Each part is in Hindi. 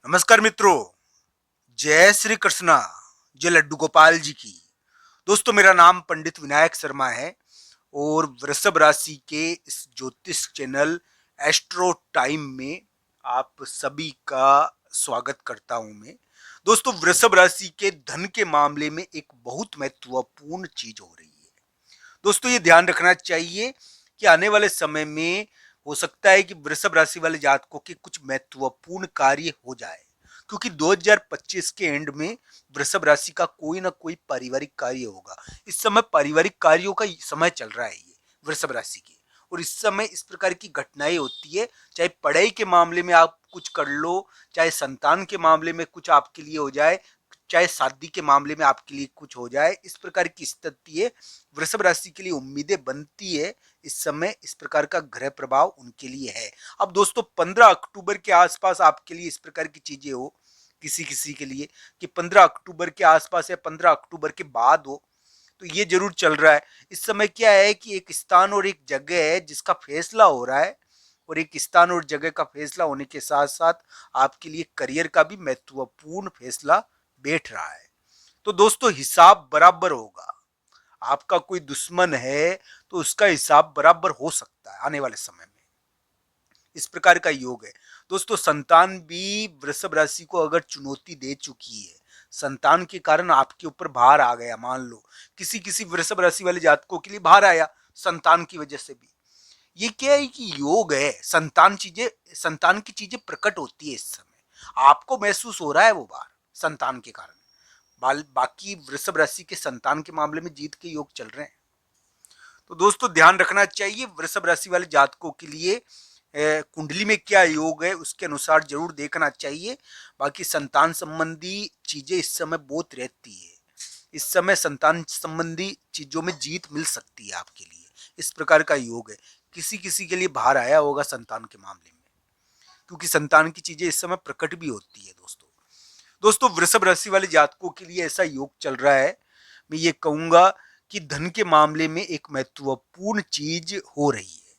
नमस्कार मित्रों। जय श्री कृष्णा। जय लड्डू गोपाल जी की। दोस्तों, मेरा नाम पंडित विनायक शर्मा है और वृषभ राशि के इस ज्योतिष चैनल एस्ट्रो टाइम में आप सभी का स्वागत करता हूं मैं। दोस्तों, वृषभ राशि के धन के मामले में एक बहुत महत्वपूर्ण चीज हो रही है। दोस्तों, ये ध्यान रखना चाहिए कि आने वाले समय में हो सकता है कि वृषभ राशि वाले जातकों के कुछ महत्वपूर्ण कार्य हो जाए, क्योंकि 2025 के एंड में वृषभ राशि का कोई ना कोई पारिवारिक कार्य होगा। इस समय पारिवारिक कार्यों का समय चल रहा है ये वृषभ राशि के, और इस समय इस प्रकार की घटनाएं होती है। चाहे पढ़ाई के मामले में आप कुछ कर लो, चाहे संतान के मामले में कुछ आपके लिए हो जाए, चाहे शादी के मामले में आपके लिए कुछ हो जाए, इस प्रकार की स्थिति है। वृषभ राशि के लिए उम्मीदें बनती है। इस समय इस प्रकार का ग्रह प्रभाव उनके लिए है। अब दोस्तों, 15 अक्टूबर के आसपास आपके लिए इस प्रकार की चीजें हो, किसी किसी के लिए कि 15 अक्टूबर के आसपास या 15 अक्टूबर के बाद हो, तो ये जरूर चल रहा है। इस समय क्या है कि एक स्थान और एक जगह है जिसका फैसला हो रहा है, और एक स्थान और जगह का फैसला होने के साथ साथ आपके लिए करियर का भी महत्वपूर्ण फैसला बैठ रहा है। तो दोस्तों, हिसाब बराबर होगा। आपका कोई दुश्मन है तो उसका हिसाब बराबर हो सकता है आने वाले समय में। इस प्रकार का योग है। दोस्तों, संतान भी वृषभ राशि को अगर चुनौती दे चुकी है, संतान के कारण आपके ऊपर भार आ गया, मान लो किसी किसी वृषभ राशि वाले जातकों के लिए भार आया संतान की वजह से भी। ये क्या है कि योग है। संतान की चीजें प्रकट होती है इस समय, आपको महसूस हो रहा है वो भार संतान के कारण। बाकी वृषभ राशि के संतान के मामले में जीत के योग चल रहे हैं। तो दोस्तों, ध्यान रखना चाहिए वृषभ राशि वाले जातकों के लिए कुंडली में क्या योग है उसके अनुसार जरूर देखना चाहिए। बाकी संतान संबंधी चीजें इस समय बहुत रहती है। इस समय संतान संबंधी चीजों में जीत मिल सकती है आपके लिए। इस प्रकार का योग है। किसी किसी के लिए बाहर आया होगा संतान के मामले में, क्योंकि संतान की चीजें इस समय प्रकट भी होती है। दोस्तों दोस्तों वृषभ राशि वाले जातकों के लिए ऐसा योग चल रहा है, मैं ये कहूंगा कि धन के मामले में एक महत्वपूर्ण चीज हो रही है,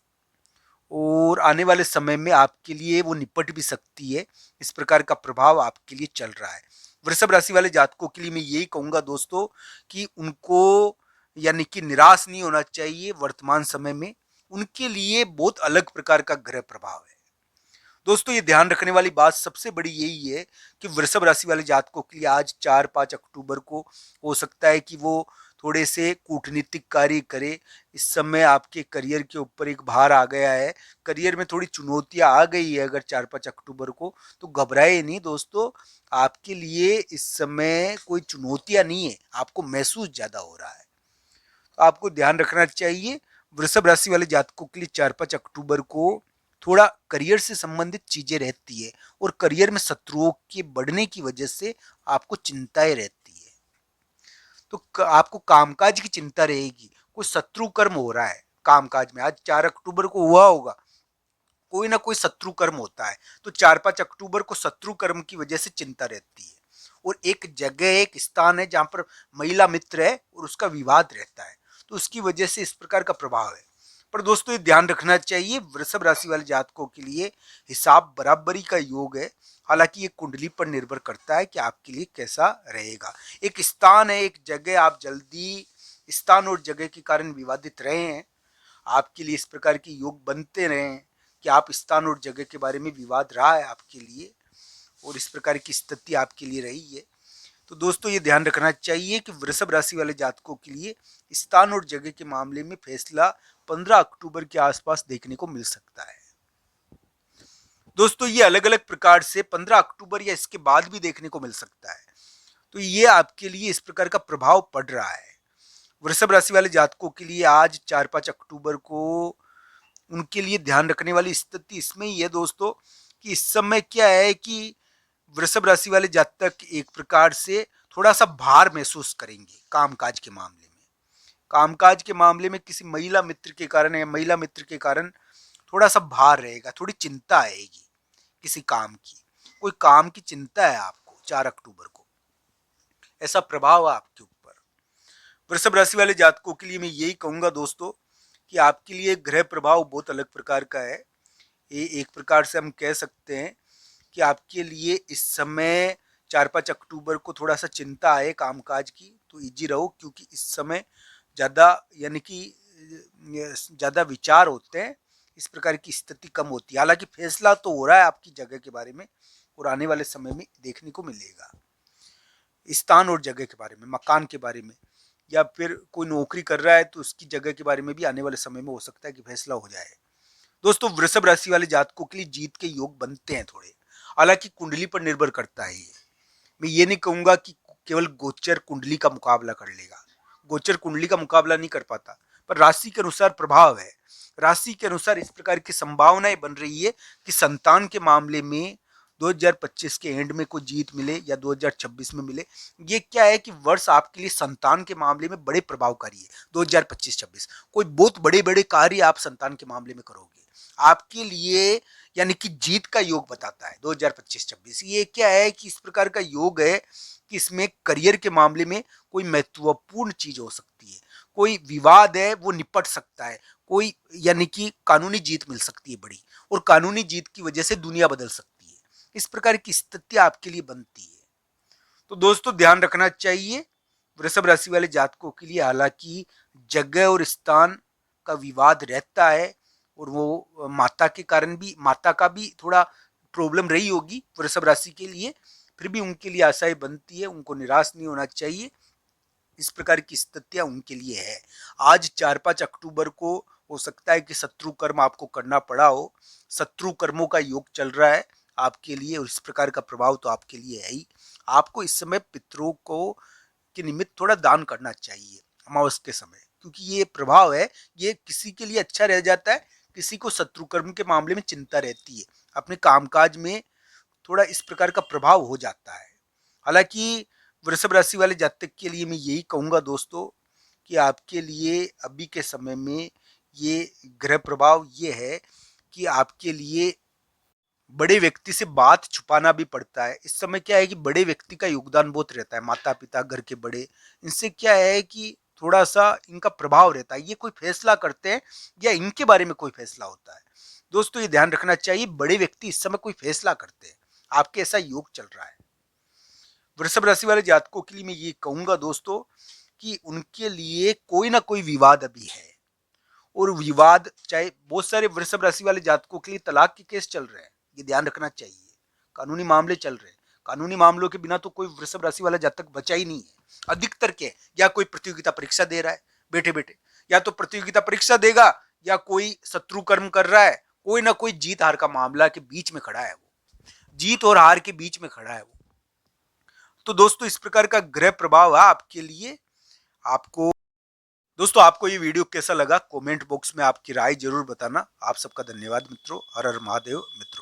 और आने वाले समय में आपके लिए वो निपट भी सकती है। इस प्रकार का प्रभाव आपके लिए चल रहा है। वृषभ राशि वाले जातकों के लिए मैं यही कहूंगा दोस्तों कि उनको यानी कि निराश नहीं होना चाहिए। वर्तमान समय में उनके लिए बहुत अलग प्रकार का ग्रह प्रभाव है। दोस्तों, ये ध्यान रखने वाली बात सबसे बड़ी यही है कि वृषभ राशि वाले जातकों के लिए आज 4-5 अक्टूबर को हो सकता है कि वो थोड़े से कूटनीतिक कार्य करे। इस समय आपके करियर के ऊपर एक भार आ गया है, करियर में थोड़ी चुनौतियां आ गई है। अगर 4-5 अक्टूबर को, तो घबराए नहीं दोस्तों। आपके लिए इस समय कोई चुनौतियां नहीं है, आपको महसूस ज्यादा हो रहा है। तो आपको ध्यान रखना चाहिए वृषभ राशि वाले जातकों के लिए 4-5 अक्टूबर को थोड़ा करियर से संबंधित चीजें रहती है, और करियर में शत्रुओं के बढ़ने की वजह से आपको चिंताएं रहती है। तो आपको कामकाज की चिंता रहेगी, कोई शत्रु कर्म हो रहा है कामकाज में। आज 4 अक्टूबर को हुआ होगा, कोई ना कोई शत्रु कर्म होता है। तो 4-5 अक्टूबर को शत्रु कर्म की वजह से चिंता रहती है, और एक जगह एक स्थान है जहां पर महिला मित्र है और उसका विवाद रहता है, तो उसकी वजह से इस प्रकार का प्रभाव है। पर दोस्तों, ये ध्यान रखना चाहिए वृषभ राशि वाले जातकों के लिए हिसाब बराबरी का योग है। हालांकि ये कुंडली पर निर्भर करता है कि आपके लिए कैसा रहेगा। एक स्थान है, एक जगह, आप जल्दी स्थान और जगह के कारण विवादित रहे हैं, आपके लिए इस प्रकार के योग बनते रहे हैं कि आप स्थान और जगह के बारे में विवाद रहा है आपके लिए, और इस प्रकार की स्थिति आपके लिए रही है। तो दोस्तों, ये ध्यान रखना चाहिए कि वृषभ राशि वाले जातकों के लिए स्थान और जगह के मामले में फैसला 15 अक्टूबर के आसपास देखने को मिल सकता है। दोस्तों, ये अलग अलग प्रकार से 15 अक्टूबर या इसके बाद भी देखने को मिल सकता है। तो ये आपके लिए इस प्रकार का प्रभाव पड़ रहा है। वृषभ राशि वाले जातकों के लिए आज 4-5 अक्टूबर को उनके लिए ध्यान रखने वाली स्थिति इसमें ही है दोस्तों, कि इस समय क्या है कि वृषभ राशि वाले जातक एक प्रकार से थोड़ा सा भार महसूस करेंगे कामकाज के मामले में। कामकाज के मामले में किसी महिला मित्र के कारण या महिला मित्र के कारण थोड़ा सा भार रहेगा, थोड़ी चिंता आएगी किसी काम की। कोई काम की चिंता है आपको 4 अक्टूबर को, ऐसा प्रभाव है आपके ऊपर। वृषभ राशि वाले जातकों के लिए मैं यही कहूंगा दोस्तों कि आपके लिए ग्रह प्रभाव बहुत अलग प्रकार का है। ये एक प्रकार से हम कह सकते हैं कि आपके लिए इस समय 4-5 अक्टूबर को थोड़ा सा चिंता है कामकाज की, तो इजी रहो, क्योंकि इस समय ज़्यादा यानी कि ज़्यादा विचार होते हैं, इस प्रकार की स्थिति कम होती है। हालांकि फैसला तो हो रहा है आपकी जगह के बारे में, और आने वाले समय में देखने को मिलेगा। स्थान और जगह के बारे में, मकान के बारे में, या फिर कोई नौकरी कर रहा है तो उसकी जगह के बारे में भी आने वाले समय में हो सकता है कि फैसला हो जाए। दोस्तों, वृषभ राशि वाले जातकों के लिए जीत के योग बनते हैं थोड़े, हालांकि कुंडली पर निर्भर करता है ये। मैं ये नहीं कहूंगा कि केवल गोचर कुंडली का मुकाबला कर लेगा, गोचर कुंडली का मुकाबला नहीं कर पाता, पर राशि के अनुसार प्रभाव है। राशि के अनुसार इस प्रकार की संभावनाएं बन रही है कि संतान के मामले में 2025 के एंड में कोई जीत मिले या 2026 में मिले। ये क्या है कि वर्ष आपके लिए संतान के मामले में बड़े प्रभावकारी है। 2025-26 कोई बहुत बड़े बड़े कार्य आप संतान के मामले में करोगे, आपके लिए यानी कि जीत का योग बताता है 2025-26। ये क्या है कि इस प्रकार का योग है कि इसमें करियर के मामले में कोई महत्वपूर्ण चीज हो सकती है, कोई विवाद है वो निपट सकता है, कोई यानी कि कानूनी जीत मिल सकती है बड़ी, और कानूनी जीत की वजह से दुनिया बदल सकती है। इस प्रकार की स्थिति आपके लिए बनती है। तो दोस्तों, ध्यान रखना चाहिए वृषभ राशि वाले जातकों के लिए। हालांकि जगह और स्थान का विवाद रहता है, और वो माता के कारण भी, माता का भी थोड़ा प्रॉब्लम रही होगी वृषभ राशि के लिए, फिर भी उनके लिए आशाएं बनती है, उनको निराश नहीं होना चाहिए। इस प्रकार की स्थितियां उनके लिए है। आज 4-5 अक्टूबर को हो सकता है कि शत्रु कर्म आपको करना पड़ा हो, शत्रु कर्मों का योग चल रहा है आपके लिए, और इस प्रकार का प्रभाव तो आपके लिए है ही। आपको इस समय पितरों को के निमित्त थोड़ा दान करना चाहिए अमावस के समय, क्योंकि ये प्रभाव है, ये किसी के लिए अच्छा रह जाता है, किसी को शत्रु कर्म के मामले में चिंता रहती है, अपने कामकाज में थोड़ा इस प्रकार का प्रभाव हो जाता है। हालांकि वृषभ राशि वाले जातक के लिए मैं यही कहूंगा दोस्तों, कि आपके लिए अभी के समय में ये ग्रह प्रभाव ये है कि आपके लिए बड़े व्यक्ति से बात छुपाना भी पड़ता है। इस समय क्या है कि बड़े व्यक्ति का योगदान बहुत रहता है, माता पिता, घर के बड़े, इनसे क्या है कि थोड़ा सा इनका प्रभाव रहता है। ये कोई फैसला करते हैं या इनके बारे में कोई फैसला होता है, दोस्तों ये ध्यान रखना चाहिए। बड़े व्यक्ति इस समय कोई फैसला करते हैं, आपके ऐसा योग चल रहा है। वृषभ राशि वाले जातकों के लिए मैं ये कहूंगा दोस्तों, कि उनके लिए कोई ना कोई विवाद अभी है, और विवाद चाहे बहुत सारे वृषभ राशि वाले जातकों के लिए तलाक के केस चल रहे हैं, ये ध्यान रखना चाहिए। कानूनी मामले चल रहे हैं, कानूनी मामलों के बिना तो कोई वृषभ राशि वाला जातक बचा ही नहीं है। अधिकतर के या कोई प्रतियोगिता परीक्षा दे रहा है बैठे बैठे, या तो प्रतियोगिता परीक्षा देगा, या कोई शत्रु कर्म कर रहा है, कोई ना कोई जीत हार का मामला के बीच में खड़ा है, वो जीत और हार के बीच में खड़ा है वो। तो दोस्तों, इस प्रकार का ग्रह प्रभाव है आपके लिए। आपको दोस्तों, आपको ये वीडियो कैसा लगा, कमेंट बॉक्स में आपकी राय जरूर बताना। आप सबका धन्यवाद मित्रों। हर हर महादेव मित्रों।